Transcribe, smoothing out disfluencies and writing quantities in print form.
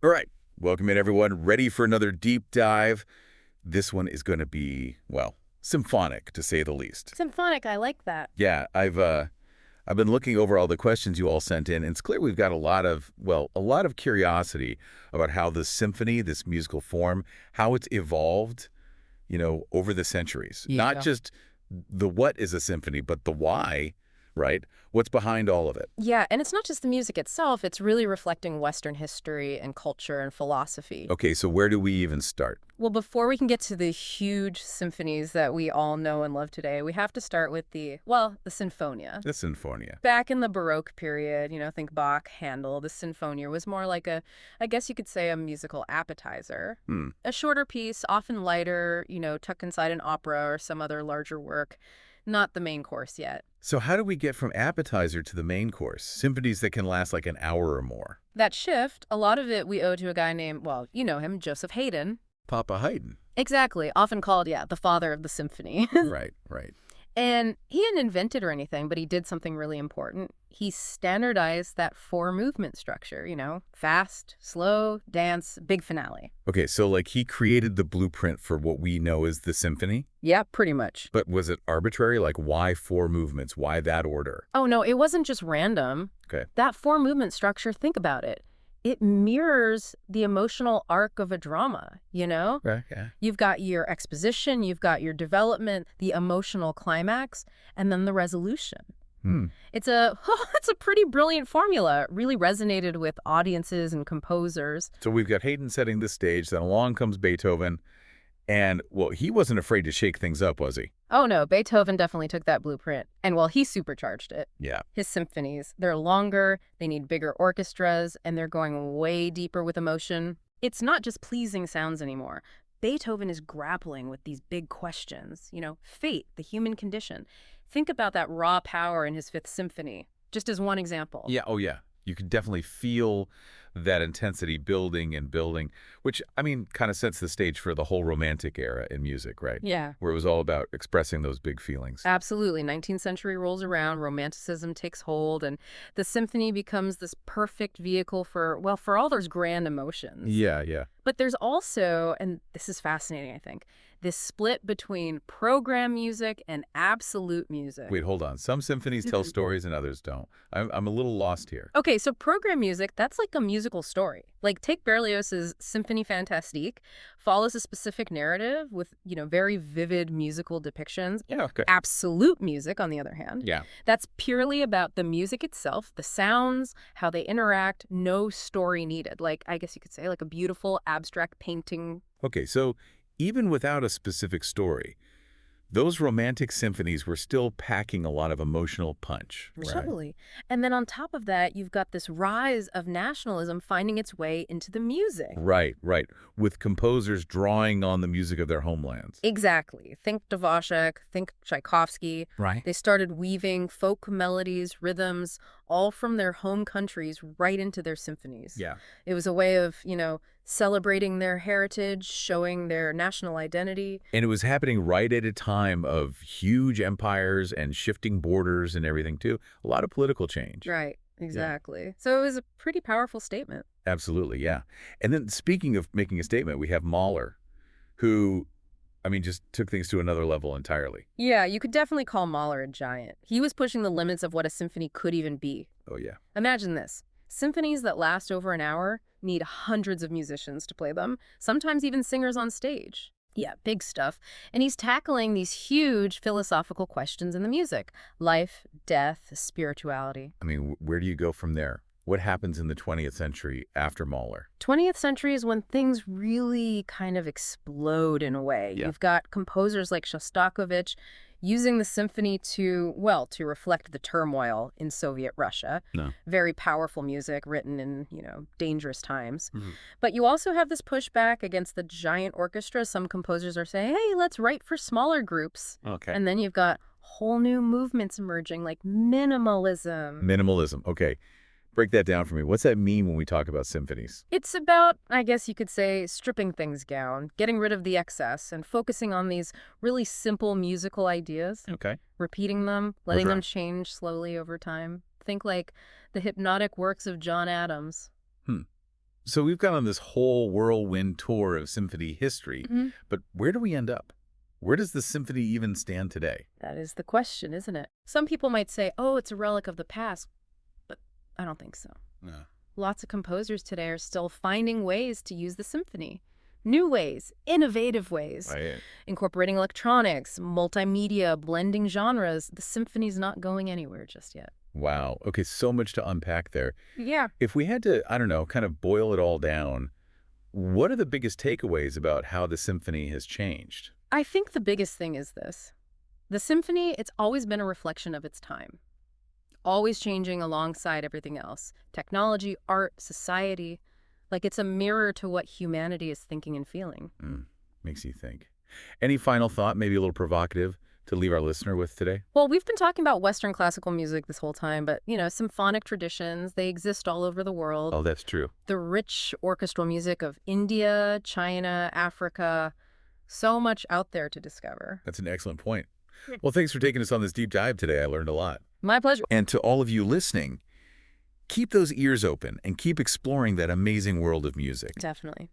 All right. Welcome in, everyone. Ready for another deep dive? This one is going to be, well, symphonic, to say the least. Symphonic, I like that. Yeah, I've been looking over all the questions you all sent in, and it's clear we've got a lot of curiosity about how the symphony, this musical form, how it's evolved, over the centuries. Not Yeah. just the what is a symphony, but the why, right? What's behind all of it? Yeah, and it's not just the music itself, it's really reflecting Western history and culture and philosophy. Okay, so where do we even start? Well, before we can get to the huge symphonies that we all know and love today, we have to start with the Sinfonia. The Sinfonia. Back in the Baroque period, think Bach, Handel, the Sinfonia was more like I guess you could say a musical appetizer. Hmm. A shorter piece, often lighter, tucked inside an opera or some other larger work. Not the main course yet. So how do we get from appetizer to the main course? Symphonies that can last like an hour or more. That shift, a lot of it we owe to a guy named, well, you know him, Joseph Haydn. Papa Haydn. Exactly, often called, the father of the symphony. Right, right. And he didn't invent it or anything, but he did something really important. He standardized that four-movement structure, fast, slow, dance, big finale. Okay, so like he created the blueprint for what we know as the symphony? Yeah, pretty much. But was it arbitrary? Like why four movements? Why that order? Oh, no, it wasn't just random. Okay. That four-movement structure, think about it. It mirrors the emotional arc of a drama, Okay, yeah. You've got your exposition, you've got your development, the emotional climax, and then the resolution. Hmm. It's it's a pretty brilliant formula. It really resonated with audiences and composers. So we've got Haydn setting the stage, then along comes Beethoven, and, well, he wasn't afraid to shake things up, was he? Oh no, Beethoven definitely took that blueprint. And well, he supercharged it. Yeah. His symphonies, they're longer, they need bigger orchestras, and they're going way deeper with emotion. It's not just pleasing sounds anymore. Beethoven is grappling with these big questions, fate, the human condition. Think about that raw power in his Fifth Symphony, just as one example. Yeah, oh yeah. You could definitely feel that intensity building and building, which, I mean, kind of sets the stage for the whole Romantic era in music, right? Yeah. Where it was all about expressing those big feelings. Absolutely. 19th century rolls around, romanticism takes hold, and the symphony becomes this perfect vehicle for all those grand emotions. Yeah, yeah. But there's also, and this is fascinating, I think, this split between program music and absolute music. Wait, hold on. Some symphonies tell stories and others don't. I'm a little lost here. Okay, so program music, that's like a musical story. Like, take Berlioz's Symphonie Fantastique, follows a specific narrative with, very vivid musical depictions. Yeah, okay. Absolute music, on the other hand, Yeah. that's purely about the music itself, the sounds, how they interact, no story needed. Like, I guess you could say, like a beautiful abstract painting. Okay, so even without a specific story, those romantic symphonies were still packing a lot of emotional punch, right? Totally. And then on top of that, you've got this rise of nationalism finding its way into the music. Right, right. With composers drawing on the music of their homelands. Exactly. Think Dvorak, think Tchaikovsky. Right. They started weaving folk melodies, rhythms, all from their home countries right into their symphonies. Yeah. It was a way of, celebrating their heritage, showing their national identity. And it was happening right at a time of huge empires and shifting borders and everything, too. A lot of political change. Right. Exactly. So it was a pretty powerful statement. Absolutely, yeah. And then speaking of making a statement, we have Mahler, who, I mean, just took things to another level entirely. Yeah, you could definitely call Mahler a giant. He was pushing the limits of what a symphony could even be. Oh, yeah. Imagine this. Symphonies that last over an hour need hundreds of musicians to play them, sometimes even singers on stage. Yeah, big stuff. And he's tackling these huge philosophical questions in the music. Life, death, spirituality. I mean, where do you go from there? What happens in the 20th century after Mahler? 20th century is when things really kind of explode in a way. Yeah. You've got composers like Shostakovich using the symphony to reflect the turmoil in Soviet Russia. No. Very powerful music written in, dangerous times. Mm-hmm. But you also have this pushback against the giant orchestra. Some composers are saying, hey, let's write for smaller groups. Okay. And then you've got whole new movements emerging like minimalism. Minimalism. Okay. Break that down for me. What's that mean when we talk about symphonies? It's about, I guess you could say, stripping things down, getting rid of the excess, and focusing on these really simple musical ideas, Okay. repeating them, letting Okay. them change slowly over time. Think like the hypnotic works of John Adams. So we've gone on this whole whirlwind tour of symphony history, Mhm. but where do we end up? Where does the symphony even stand today? That is the question, isn't it? Some people might say, oh, it's a relic of the past, but I don't think so. Yeah. Lots of composers today are still finding ways to use the symphony. New ways, innovative ways, Right. incorporating electronics, multimedia, blending genres. The symphony's not going anywhere just yet. Wow. Okay, so much to unpack there. Yeah. If we had to, I don't know, kind of boil it all down, what are the biggest takeaways about how the symphony has changed? I think the biggest thing is this. The symphony, it's always been a reflection of its time, always changing alongside everything else. Technology, art, society. Like it's a mirror to what humanity is thinking and feeling. Makes you think. Any final thought, maybe a little provocative, to leave our listener with today? Well, we've been talking about Western classical music this whole time, but, symphonic traditions, they exist all over the world. Oh, that's true. The rich orchestral music of India, China, Africa, so much out there to discover. That's an excellent point. Well, thanks for taking us on this deep dive today. I learned a lot. My pleasure. And to all of you listening, keep those ears open and keep exploring that amazing world of music. Definitely.